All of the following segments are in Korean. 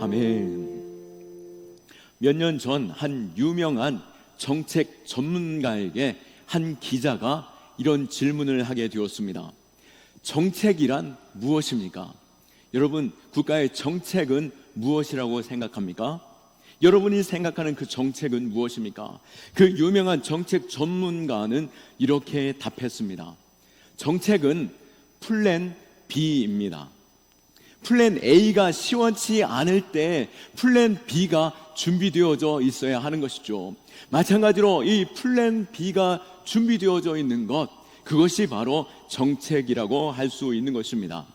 아멘. 몇 년 전 한 유명한 정책 전문가에게 한 기자가 이런 질문을 하게 되었습니다. 정책이란 무엇입니까? 여러분, 국가의 정책은 무엇이라고 생각합니까? 여러분이 생각하는 그 정책은 무엇입니까? 그 유명한 정책 전문가는 이렇게 답했습니다. 정책은 플랜 B입니다. 플랜 A가 시원치 않을 때 플랜 B가 준비되어져 있어야 하는 것이죠. 마찬가지로 이 플랜 B가 준비되어져 있는 것, 그것이 바로 정책이라고 할 수 있는 것입니다.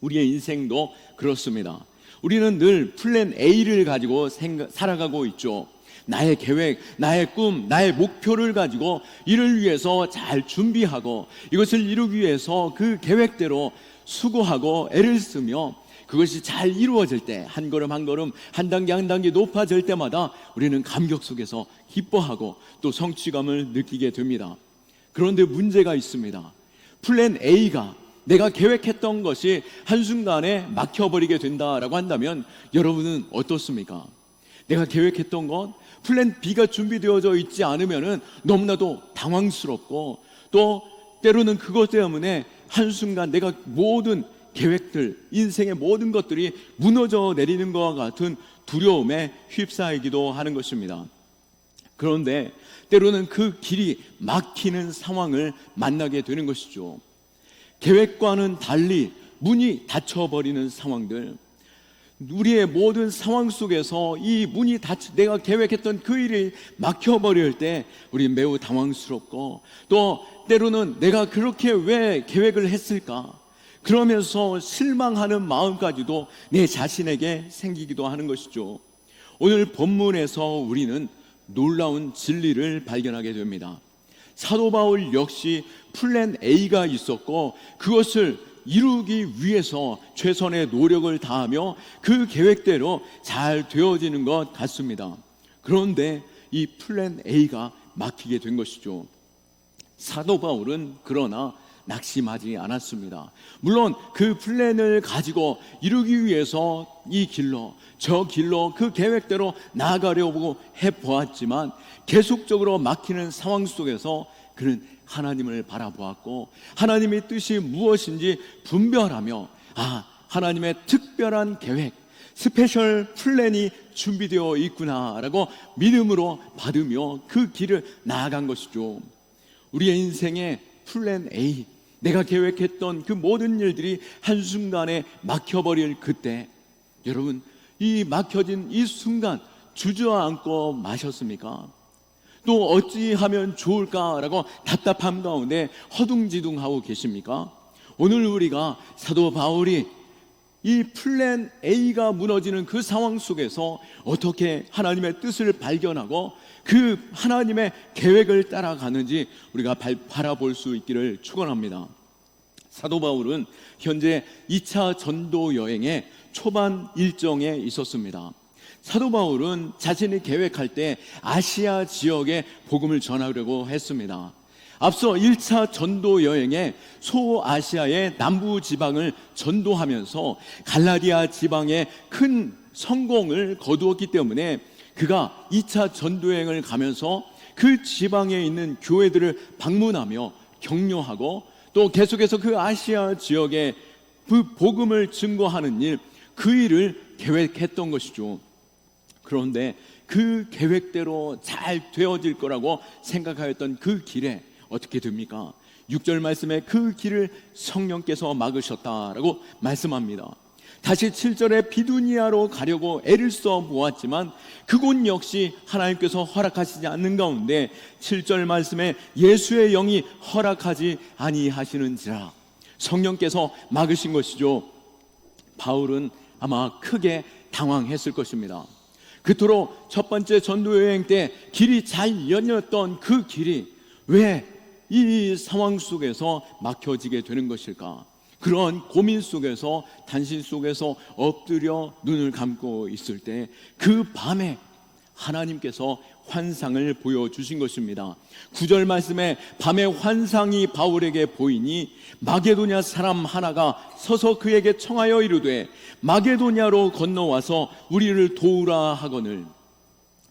우리의 인생도 그렇습니다. 우리는 늘 플랜 A를 가지고 살아가고 있죠. 나의 계획, 나의 꿈, 나의 목표를 가지고 이를 위해서 잘 준비하고 이것을 이루기 위해서 그 계획대로 수고하고 애를 쓰며 그것이 잘 이루어질 때 한 걸음 한 걸음 한 단계 한 단계 높아질 때마다 우리는 감격 속에서 기뻐하고 또 성취감을 느끼게 됩니다. 그런데 문제가 있습니다. 플랜 A가 내가 계획했던 것이 한순간에 막혀버리게 된다라고 한다면 여러분은 어떻습니까? 내가 계획했던 것, 플랜 B가 준비되어져 있지 않으면 너무나도 당황스럽고 또 때로는 그것 때문에 한순간 내가 모든 계획들, 인생의 모든 것들이 무너져 내리는 것과 같은 두려움에 휩싸이기도 하는 것입니다. 그런데 때로는 그 길이 막히는 상황을 만나게 되는 것이죠. 계획과는 달리 문이 닫혀버리는 상황들, 우리의 모든 상황 속에서 이 문이 내가 계획했던 그 일이 막혀버릴 때 우리 매우 당황스럽고 또 때로는 내가 그렇게 왜 계획을 했을까? 그러면서 실망하는 마음까지도 내 자신에게 생기기도 하는 것이죠. 오늘 본문에서 우리는 놀라운 진리를 발견하게 됩니다. 사도 바울 역시 플랜 A가 있었고 그것을 이루기 위해서 최선의 노력을 다하며 그 계획대로 잘 되어지는 것 같습니다. 그런데 이 플랜 A가 막히게 된 것이죠. 사도 바울은 그러나 낙심하지 않았습니다. 물론 그 플랜을 가지고 이루기 위해서 이 길로 저 길로 그 계획대로 나아가려고 해보았지만 계속적으로 막히는 상황 속에서 그는 하나님을 바라보았고 하나님의 뜻이 무엇인지 분별하며 하나님의 특별한 계획, 스페셜 플랜이 준비되어 있구나라고 믿음으로 받으며 그 길을 나아간 것이죠. 우리의 인생의 플랜 A, 내가 계획했던 그 모든 일들이 한순간에 막혀버릴 그때 여러분, 이 막혀진 이 순간 주저앉고 마셨습니까? 또 어찌하면 좋을까라고 답답함 가운데 허둥지둥하고 계십니까? 오늘 우리가 사도 바울이 이 플랜 A가 무너지는 그 상황 속에서 어떻게 하나님의 뜻을 발견하고 그 하나님의 계획을 따라가는지 우리가 바라볼 수 있기를 축원합니다. 사도 바울은 현재 2차 전도 여행의 초반 일정에 있었습니다. 사도 바울은 자신이 계획할 때 아시아 지역에 복음을 전하려고 했습니다. 앞서 1차 전도 여행에 소아시아의 남부 지방을 전도하면서 갈라디아 지방에 큰 성공을 거두었기 때문에 그가 2차 전도 여행을 가면서 그 지방에 있는 교회들을 방문하며 격려하고 또 계속해서 그 아시아 지역에 그 복음을 증거하는 일, 그 일을 계획했던 것이죠. 그런데 그 계획대로 잘 되어질 거라고 생각하였던 그 길에 어떻게 됩니까? 6절 말씀에 그 길을 성령께서 막으셨다라고 말씀합니다. 다시 7절에 비두니아로 가려고 애를 써 보았지만 그곳 역시 하나님께서 허락하시지 않는 가운데 7절 말씀에 예수의 영이 허락하지 아니하시는지라 성령께서 막으신 것이죠. 바울은 아마 크게 당황했을 것입니다. 그토록 첫 번째 전도여행 때 길이 잘 열렸던 그 길이 왜 이 상황 속에서 막혀지게 되는 것일까? 그런 고민 속에서 단신 속에서 엎드려 눈을 감고 있을 때 그 밤에 하나님께서 환상을 보여주신 것입니다. 9절 말씀에 밤에 환상이 바울에게 보이니 마게도냐 사람 하나가 서서 그에게 청하여 이르되 마게도냐로 건너와서 우리를 도우라 하거늘.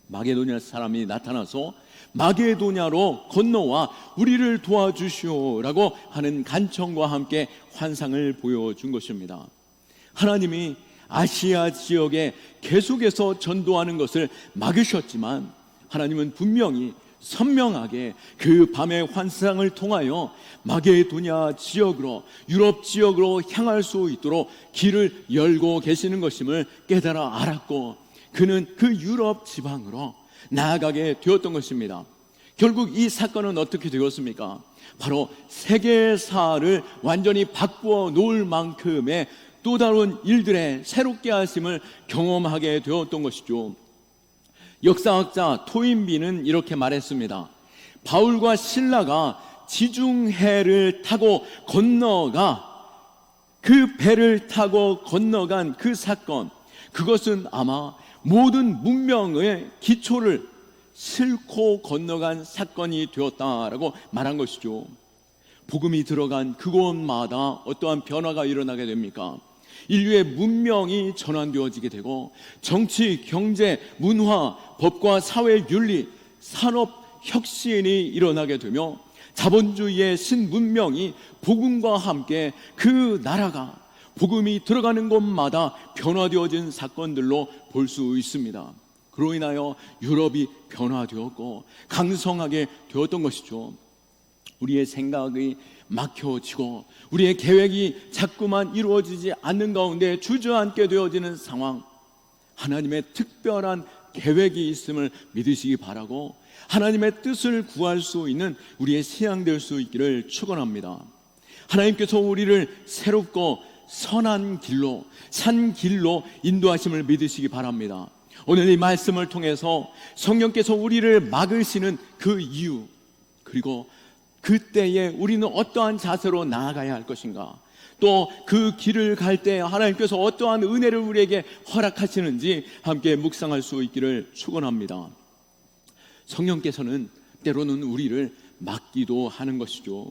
마게도냐 사람이 나타나서 마게도냐로 건너와 우리를 도와주시오라고 하는 간청과 함께 환상을 보여준 것입니다. 하나님이 아시아 지역에 계속해서 전도하는 것을 막으셨지만 하나님은 분명히 선명하게 그 밤의 환상을 통하여 마게도냐 지역으로, 유럽 지역으로 향할 수 있도록 길을 열고 계시는 것임을 깨달아 알았고, 그는 그 유럽 지방으로 나아가게 되었던 것입니다. 결국 이 사건은 어떻게 되었습니까? 바로 세계사를 완전히 바꾸어 놓을 만큼의 또 다른 일들의 새롭게 하심을 경험하게 되었던 것이죠. 역사학자 토인비는 이렇게 말했습니다. 바울과 실라가 지중해를 타고 건너가 그 배를 타고 건너간 그 사건, 그것은 아마 모든 문명의 기초를 싣고 건너간 사건이 되었다라고 말한 것이죠. 복음이 들어간 그곳마다 어떠한 변화가 일어나게 됩니까? 인류의 문명이 전환되어지게 되고 정치, 경제, 문화, 법과 사회 윤리, 산업 혁신이 일어나게 되며 자본주의의 신문명이 복음과 함께 그 나라가 복음이 들어가는 곳마다 변화되어진 사건들로 볼 수 있습니다. 그로 인하여 유럽이 변화되었고 강성하게 되었던 것이죠. 우리의 생각이 막혀지고 우리의 계획이 자꾸만 이루어지지 않는 가운데 주저앉게 되어지는 상황, 하나님의 특별한 계획이 있음을 믿으시기 바라고 하나님의 뜻을 구할 수 있는 우리의 신앙 될 수 있기를 축원합니다. 하나님께서 우리를 새롭고 선한 길로, 산 길로 인도하심을 믿으시기 바랍니다. 오늘 이 말씀을 통해서 성령께서 우리를 막으시는 그 이유, 그리고 그때에 우리는 어떠한 자세로 나아가야 할 것인가, 또 그 길을 갈 때 하나님께서 어떠한 은혜를 우리에게 허락하시는지 함께 묵상할 수 있기를 축원합니다. 성령께서는 때로는 우리를 막기도 하는 것이죠.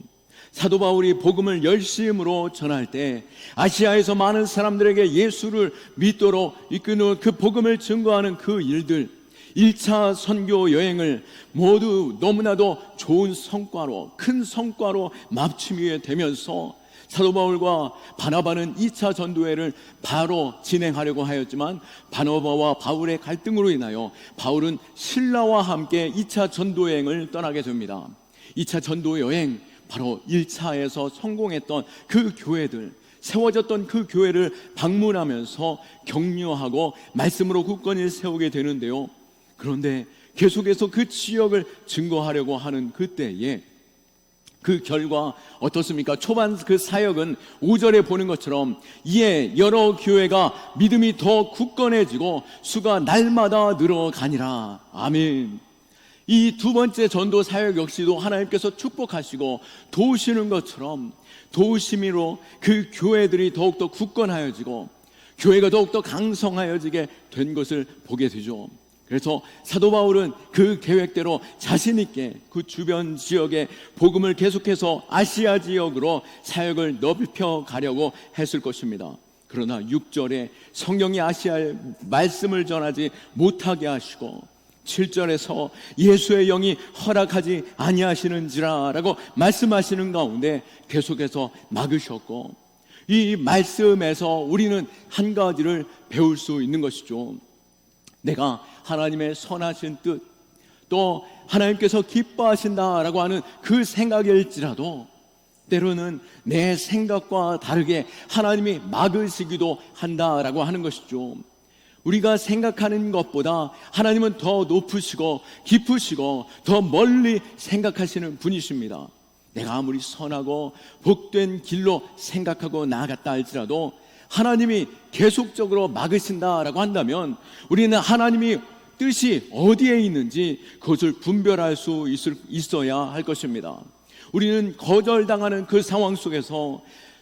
사도 바울이 복음을 열심으로 전할 때 아시아에서 많은 사람들에게 예수를 믿도록 이끄는 그 복음을 증거하는 그 일들, 1차 선교 여행을 모두 너무나도 좋은 성과로, 큰 성과로 마치게 되면서 사도 바울과 바나바는 2차 전도회를 바로 진행하려고 하였지만 바나바와 바울의 갈등으로 인하여 바울은 실라와 함께 2차 전도여행을 떠나게 됩니다. 2차 전도여행, 바로 1차에서 성공했던 그 교회들, 세워졌던 그 교회를 방문하면서 격려하고 말씀으로 굳건히 세우게 되는데요. 그런데 계속해서 그 지역을 증거하려고 하는 그때에 그 결과 어떻습니까? 초반 그 사역은 5절에 보는 것처럼 이에 여러 교회가 믿음이 더 굳건해지고 수가 날마다 늘어가니라. 아멘. 이 두 번째 전도 사역 역시도 하나님께서 축복하시고 도우시는 것처럼 도우심으로 그 교회들이 더욱더 굳건하여지고 교회가 더욱더 강성하여지게 된 것을 보게 되죠. 그래서 사도 바울은 그 계획대로 자신 있게 그 주변 지역에 복음을 계속해서 아시아 지역으로 사역을 넓혀 가려고 했을 것입니다. 그러나 6절에 성령이 아시아에 말씀을 전하지 못하게 하시고 7절에서 예수의 영이 허락하지 아니하시는지라 라고 말씀하시는 가운데 계속해서 막으셨고, 이 말씀에서 우리는 한 가지를 배울 수 있는 것이죠. 내가 하나님의 선하신 뜻, 또 하나님께서 기뻐하신다라고 하는 그 생각일지라도 때로는 내 생각과 다르게 하나님이 막으시기도 한다라고 하는 것이죠. 우리가 생각하는 것보다 하나님은 더 높으시고 깊으시고 더 멀리 생각하시는 분이십니다. 내가 아무리 선하고 복된 길로 생각하고 나아갔다 할지라도 하나님이 계속적으로 막으신다라고 한다면 우리는 하나님이 뜻이 어디에 있는지 그것을 분별할 수 있어야 할 것입니다. 우리는 거절당하는 그 상황 속에서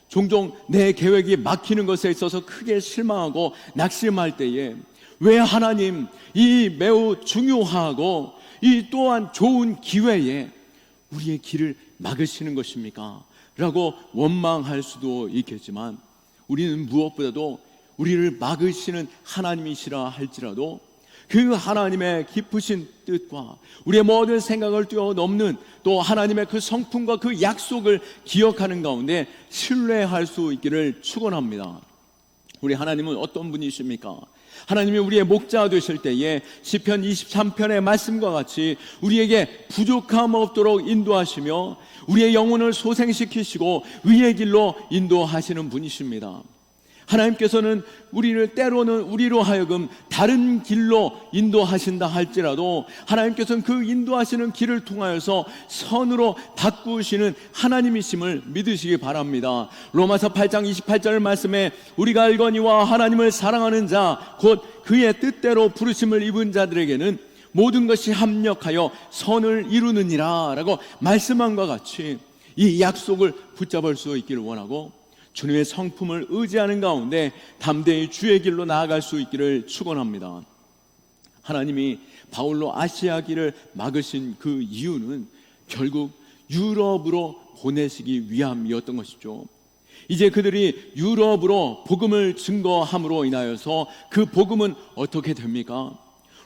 종종 내 계획이 막히는 것에 있어서 크게 실망하고 낙심할 때에 왜 하나님 이 매우 중요하고 이 또한 좋은 기회에 우리의 길을 막으시는 것입니까? 라고 원망할 수도 있겠지만, 우리는 무엇보다도 우리를 막으시는 하나님이시라 할지라도 그 하나님의 깊으신 뜻과 우리의 모든 생각을 뛰어넘는 또 하나님의 그 성품과 그 약속을 기억하는 가운데 신뢰할 수 있기를 축원합니다. 우리 하나님은 어떤 분이십니까? 하나님이 우리의 목자 되실 때에 시편 23편의 말씀과 같이 우리에게 부족함 없도록 인도하시며 우리의 영혼을 소생시키시고 의의 길로 인도하시는 분이십니다. 하나님께서는 우리를 때로는 우리로 하여금 다른 길로 인도하신다 할지라도 하나님께서는 그 인도하시는 길을 통하여서 선으로 바꾸시는 하나님이심을 믿으시기 바랍니다. 로마서 8장 28절 말씀에 우리가 알거니와 하나님을 사랑하는 자 곧 그의 뜻대로 부르심을 입은 자들에게는 모든 것이 합력하여 선을 이루느니라 라고 말씀함과 같이 이 약속을 붙잡을 수 있기를 원하고 주님의 성품을 의지하는 가운데 담대히 주의 길로 나아갈 수 있기를 축원합니다. 하나님이 바울로 아시아 길을 막으신 그 이유는 결국 유럽으로 보내시기 위함이었던 것이죠. 이제 그들이 유럽으로 복음을 증거함으로 인하여서 그 복음은 어떻게 됩니까?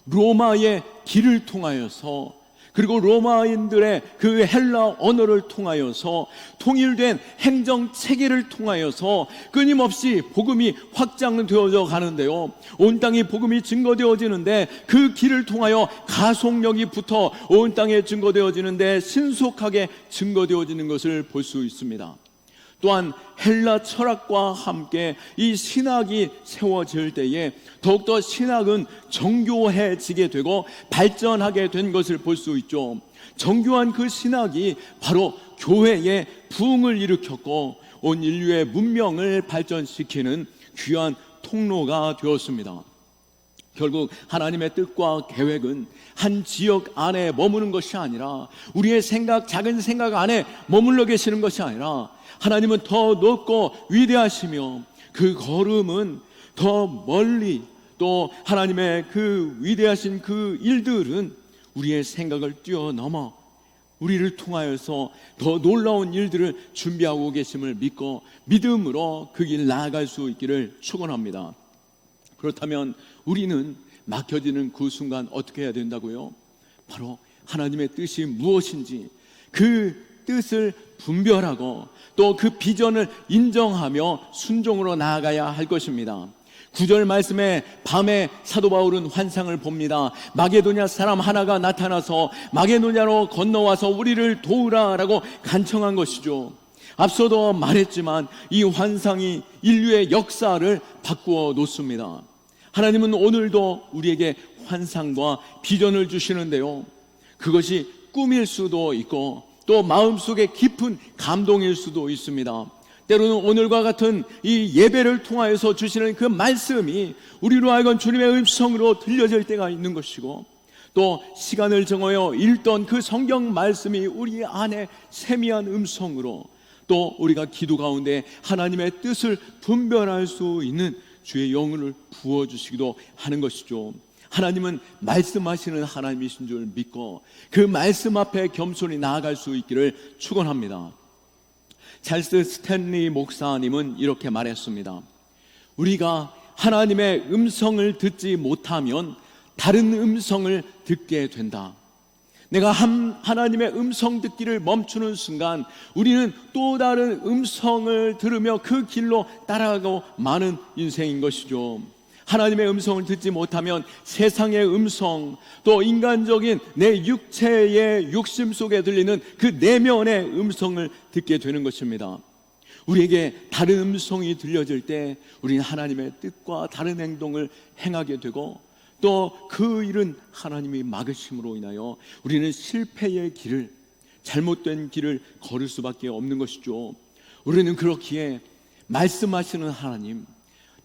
로마의 길을 통하여서, 그리고 로마인들의 그 헬라 언어를 통하여서, 통일된 행정 체계를 통하여서 끊임없이 복음이 확장되어져 가는데요, 온 땅이 복음이 증거되어지는데 그 길을 통하여 가속력이 붙어 온 땅에 증거되어지는데 신속하게 증거되어지는 것을 볼 수 있습니다. 또한 헬라 철학과 함께 이 신학이 세워질 때에 더욱더 신학은 정교해지게 되고 발전하게 된 것을 볼 수 있죠. 정교한 그 신학이 바로 교회의 부흥을 일으켰고 온 인류의 문명을 발전시키는 귀한 통로가 되었습니다. 결국 하나님의 뜻과 계획은 한 지역 안에 머무는 것이 아니라, 우리의 생각, 작은 생각 안에 머물러 계시는 것이 아니라, 하나님은 더 높고 위대하시며 그 걸음은 더 멀리, 또 하나님의 그 위대하신 그 일들은 우리의 생각을 뛰어넘어 우리를 통하여서 더 놀라운 일들을 준비하고 계심을 믿고 믿음으로 그 길 나아갈 수 있기를 축원합니다. 그렇다면 우리는 막혀지는 그 순간 어떻게 해야 된다고요? 바로 하나님의 뜻이 무엇인지 그 뜻을 분별하고 또 그 비전을 인정하며 순종으로 나아가야 할 것입니다. 9절 말씀에 밤에 사도 바울은 환상을 봅니다. 마게도냐 사람 하나가 나타나서 마게도냐로 건너와서 우리를 도우라라고 간청한 것이죠. 앞서도 말했지만 이 환상이 인류의 역사를 바꾸어 놓습니다. 하나님은 오늘도 우리에게 환상과 비전을 주시는데요, 그것이 꿈일 수도 있고 또 마음속에 깊은 감동일 수도 있습니다. 때로는 오늘과 같은 이 예배를 통하여서 주시는 그 말씀이 우리로 하여금 주님의 음성으로 들려질 때가 있는 것이고, 또 시간을 정하여 읽던 그 성경 말씀이 우리 안에 세미한 음성으로, 또 우리가 기도 가운데 하나님의 뜻을 분별할 수 있는 주의 영혼을 부어주시기도 하는 것이죠. 하나님은 말씀하시는 하나님이신 줄 믿고 그 말씀 앞에 겸손히 나아갈 수 있기를 축원합니다. 찰스 스탠리 목사님은 이렇게 말했습니다. 우리가 하나님의 음성을 듣지 못하면 다른 음성을 듣게 된다. 내가 하나님의 음성 듣기를 멈추는 순간 우리는 또 다른 음성을 들으며 그 길로 따라가고 마는 인생인 것이죠. 하나님의 음성을 듣지 못하면 세상의 음성, 또 인간적인 내 육체의 욕심 속에 들리는 그 내면의 음성을 듣게 되는 것입니다. 우리에게 다른 음성이 들려질 때 우리는 하나님의 뜻과 다른 행동을 행하게 되고, 또 그 일은 하나님이 막으심으로 인하여 우리는 실패의 길을, 잘못된 길을 걸을 수밖에 없는 것이죠. 우리는 그렇기에 말씀하시는 하나님,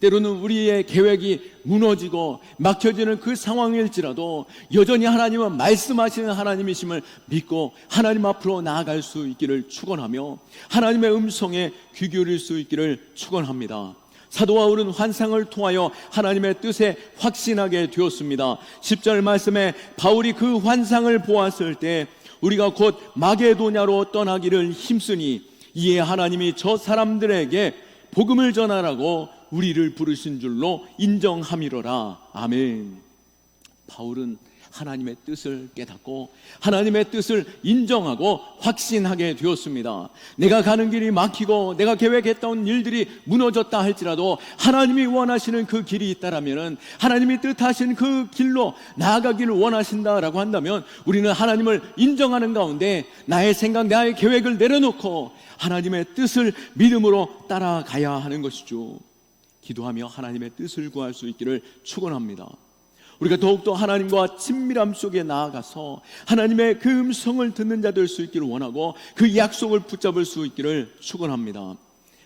때로는 우리의 계획이 무너지고 막혀지는 그 상황일지라도 여전히 하나님은 말씀하시는 하나님이심을 믿고 하나님 앞으로 나아갈 수 있기를 축원하며 하나님의 음성에 귀 기울일 수 있기를 축원합니다. 사도 바울은 환상을 통하여 하나님의 뜻에 확신하게 되었습니다. 10절 말씀에 바울이 그 환상을 보았을 때 우리가 곧 마게도냐로 떠나기를 힘쓰니 이에 하나님이 저 사람들에게 복음을 전하라고 우리를 부르신 줄로 인정함이로라. 아멘. 바울은 하나님의 뜻을 깨닫고 하나님의 뜻을 인정하고 확신하게 되었습니다. 내가 가는 길이 막히고 내가 계획했던 일들이 무너졌다 할지라도 하나님이 원하시는 그 길이 있다라면, 하나님이 뜻하신 그 길로 나아가기를 원하신다라고 한다면 우리는 하나님을 인정하는 가운데 나의 생각, 나의 계획을 내려놓고 하나님의 뜻을 믿음으로 따라가야 하는 것이죠. 기도하며 하나님의 뜻을 구할 수 있기를 축원합니다. 우리가 더욱더 하나님과 친밀함 속에 나아가서 하나님의 그 음성을 듣는 자 될 수 있기를 원하고 그 약속을 붙잡을 수 있기를 축원합니다.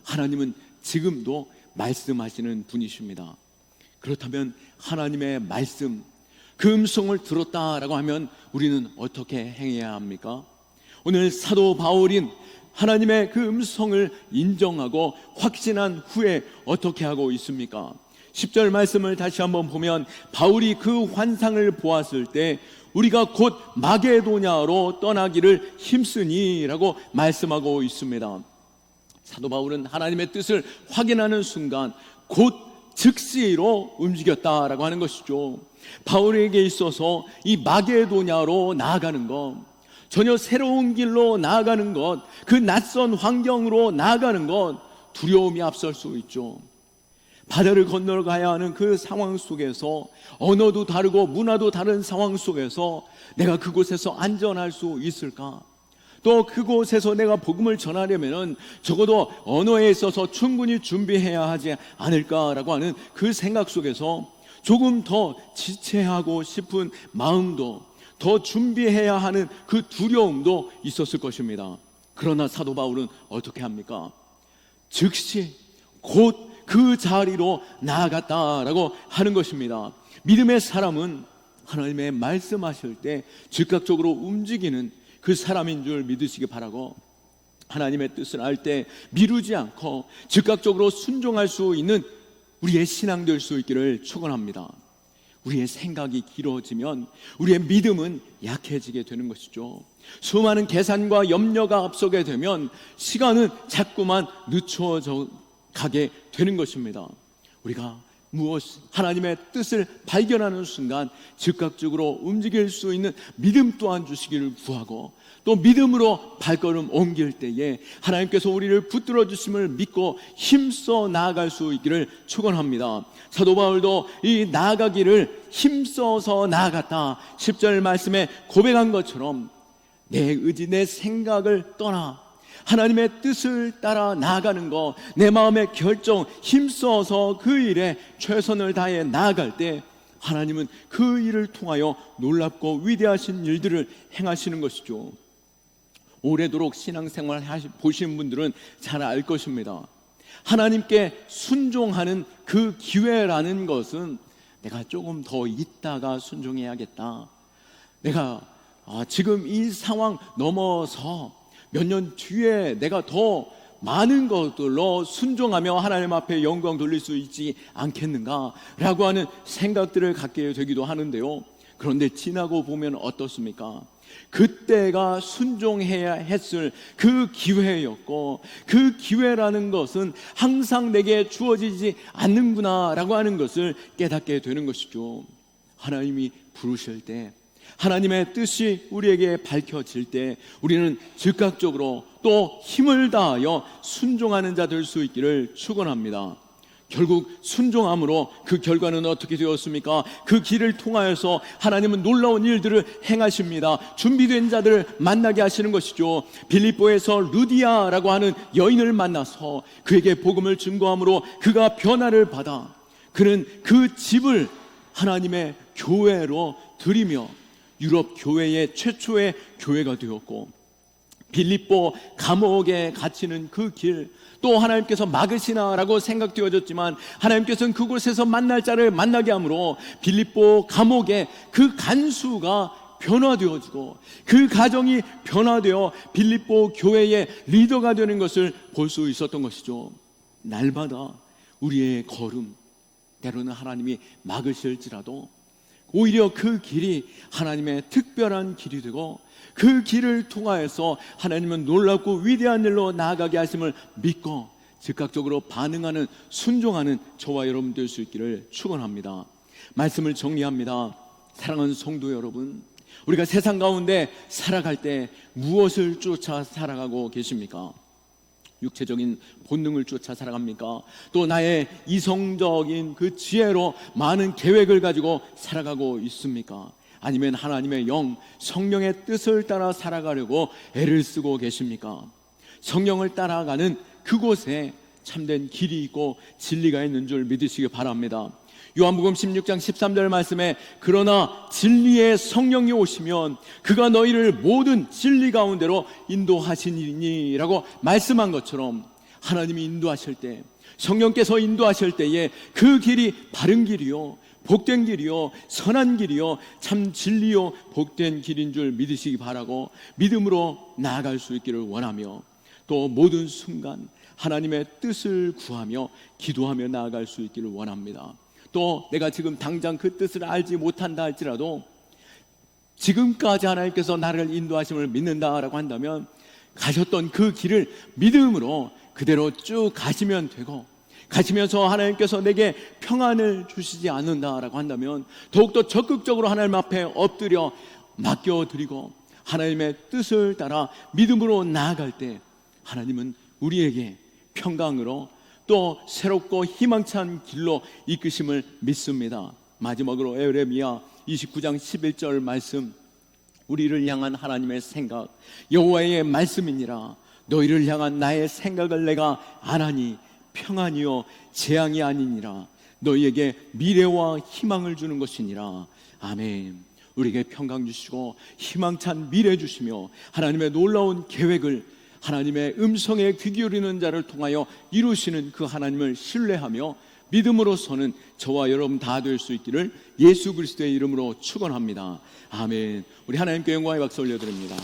하나님은 지금도 말씀하시는 분이십니다. 그렇다면 하나님의 말씀, 그 음성을 들었다라고 하면 우리는 어떻게 행해야 합니까? 오늘 사도 바울인 하나님의 그 음성을 인정하고 확신한 후에 어떻게 하고 있습니까? 10절 말씀을 다시 한번 보면 바울이 그 환상을 보았을 때 우리가 곧 마게도냐로 떠나기를 힘쓰니 라고 말씀하고 있습니다. 사도 바울은 하나님의 뜻을 확인하는 순간 곧 즉시로 움직였다라고 하는 것이죠. 바울에게 있어서 이 마게도냐로 나아가는 것, 전혀 새로운 길로 나아가는 것, 그 낯선 환경으로 나아가는 것, 두려움이 앞설 수 있죠. 바다를 건너가야 하는 그 상황 속에서, 언어도 다르고 문화도 다른 상황 속에서 내가 그곳에서 안전할 수 있을까? 또 그곳에서 내가 복음을 전하려면 적어도 언어에 있어서 충분히 준비해야 하지 않을까라고 하는 그 생각 속에서 조금 더 지체하고 싶은 마음도, 더 준비해야 하는 그 두려움도 있었을 것입니다. 그러나 사도 바울은 어떻게 합니까? 즉시 곧 그 자리로 나아갔다라고 하는 것입니다. 믿음의 사람은 하나님의 말씀하실 때 즉각적으로 움직이는 그 사람인 줄 믿으시기 바라고, 하나님의 뜻을 알 때 미루지 않고 즉각적으로 순종할 수 있는 우리의 신앙 될 수 있기를 축원합니다. 우리의 생각이 길어지면 우리의 믿음은 약해지게 되는 것이죠. 수많은 계산과 염려가 앞서게 되면 시간은 자꾸만 늦춰져 가게 되는 것입니다. 우리가 하나님의 뜻을 발견하는 순간 즉각적으로 움직일 수 있는 믿음 또한 주시기를 구하고, 또 믿음으로 발걸음 옮길 때에 하나님께서 우리를 붙들어 주심을 믿고 힘써 나아갈 수 있기를 축원합니다. 사도 바울도 이 나아가기를 힘써서 나아갔다, 10절 말씀에 고백한 것처럼 내 의지, 내 생각을 떠나 하나님의 뜻을 따라 나아가는 것, 내 마음의 결정, 힘써서 그 일에 최선을 다해 나아갈 때 하나님은 그 일을 통하여 놀랍고 위대하신 일들을 행하시는 것이죠. 오래도록 신앙생활 보신 분들은 잘 알 것입니다. 하나님께 순종하는 그 기회라는 것은 내가 조금 더 있다가 순종해야겠다, 내가 지금 이 상황 넘어서 몇 년 뒤에 내가 더 많은 것들로 순종하며 하나님 앞에 영광 돌릴 수 있지 않겠는가 라고 하는 생각들을 갖게 되기도 하는데요. 그런데 지나고 보면 어떻습니까? 그때가 순종해야 했을 그 기회였고, 그 기회라는 것은 항상 내게 주어지지 않는구나 라고 하는 것을 깨닫게 되는 것이죠. 하나님이 부르실 때, 하나님의 뜻이 우리에게 밝혀질 때 우리는 즉각적으로 또 힘을 다하여 순종하는 자 될 수 있기를 축원합니다. 결국 순종함으로 그 결과는 어떻게 되었습니까? 그 길을 통하여서 하나님은 놀라운 일들을 행하십니다. 준비된 자들을 만나게 하시는 것이죠. 빌립보에서 루디아라고 하는 여인을 만나서 그에게 복음을 증거함으로 그가 변화를 받아 그는 그 집을 하나님의 교회로 드리며 유럽 교회의 최초의 교회가 되었고, 빌립보 감옥에 갇히는 그 길, 또 하나님께서 막으시나라고 생각되어졌지만 하나님께서는 그곳에서 만날 자를 만나게 함으로 빌립보 감옥의 그 간수가 변화되어지고 그 가정이 변화되어 빌립보 교회의 리더가 되는 것을 볼 수 있었던 것이죠. 날마다 우리의 걸음, 때로는 하나님이 막으실지라도 오히려 그 길이 하나님의 특별한 길이 되고 그 길을 통하여서 하나님은 놀랍고 위대한 일로 나아가게 하심을 믿고 즉각적으로 반응하는, 순종하는 저와 여러분 될 수 있기를 축원합니다. 말씀을 정리합니다. 사랑하는 성도 여러분, 우리가 세상 가운데 살아갈 때 무엇을 쫓아 살아가고 계십니까? 육체적인 본능을 쫓아 살아갑니까? 또 나의 이성적인 그 지혜로 많은 계획을 가지고 살아가고 있습니까? 아니면 하나님의 영, 성령의 뜻을 따라 살아가려고 애를 쓰고 계십니까? 성령을 따라가는 그곳에 참된 길이 있고 진리가 있는 줄 믿으시기 바랍니다. 요한복음 16장 13절 말씀에 그러나 진리의 성령이 오시면 그가 너희를 모든 진리 가운데로 인도하시니니 라고 말씀한 것처럼 하나님이 인도하실 때, 성령께서 인도하실 때에 그 길이 바른 길이요, 복된 길이요, 선한 길이요, 참 진리요, 복된 길인 줄 믿으시기 바라고 믿음으로 나아갈 수 있기를 원하며 또 모든 순간 하나님의 뜻을 구하며 기도하며 나아갈 수 있기를 원합니다. 또 내가 지금 당장 그 뜻을 알지 못한다 할지라도 지금까지 하나님께서 나를 인도하심을 믿는다라고 한다면 가셨던 그 길을 믿음으로 그대로 쭉 가시면 되고, 가시면서 하나님께서 내게 평안을 주시지 않는다라고 한다면 더욱더 적극적으로 하나님 앞에 엎드려 맡겨드리고 하나님의 뜻을 따라 믿음으로 나아갈 때 하나님은 우리에게 평강으로 또 새롭고 희망찬 길로 이끄심을 믿습니다. 마지막으로 에레미야 29장 11절 말씀, 우리를 향한 하나님의 생각, 여호와의 말씀이니라. 너희를 향한 나의 생각을 내가 아나니 평안이요 재앙이 아니니라. 너희에게 미래와 희망을 주는 것이니라. 아멘. 우리에게 평강 주시고 희망찬 미래 주시며 하나님의 놀라운 계획을 하나님의 음성에 귀 기울이는 자를 통하여 이루시는 그 하나님을 신뢰하며 믿음으로서는 저와 여러분 다 될 수 있기를 예수 그리스도의 이름으로 축원합니다. 아멘. 우리 하나님께 영광의 박수 올려드립니다.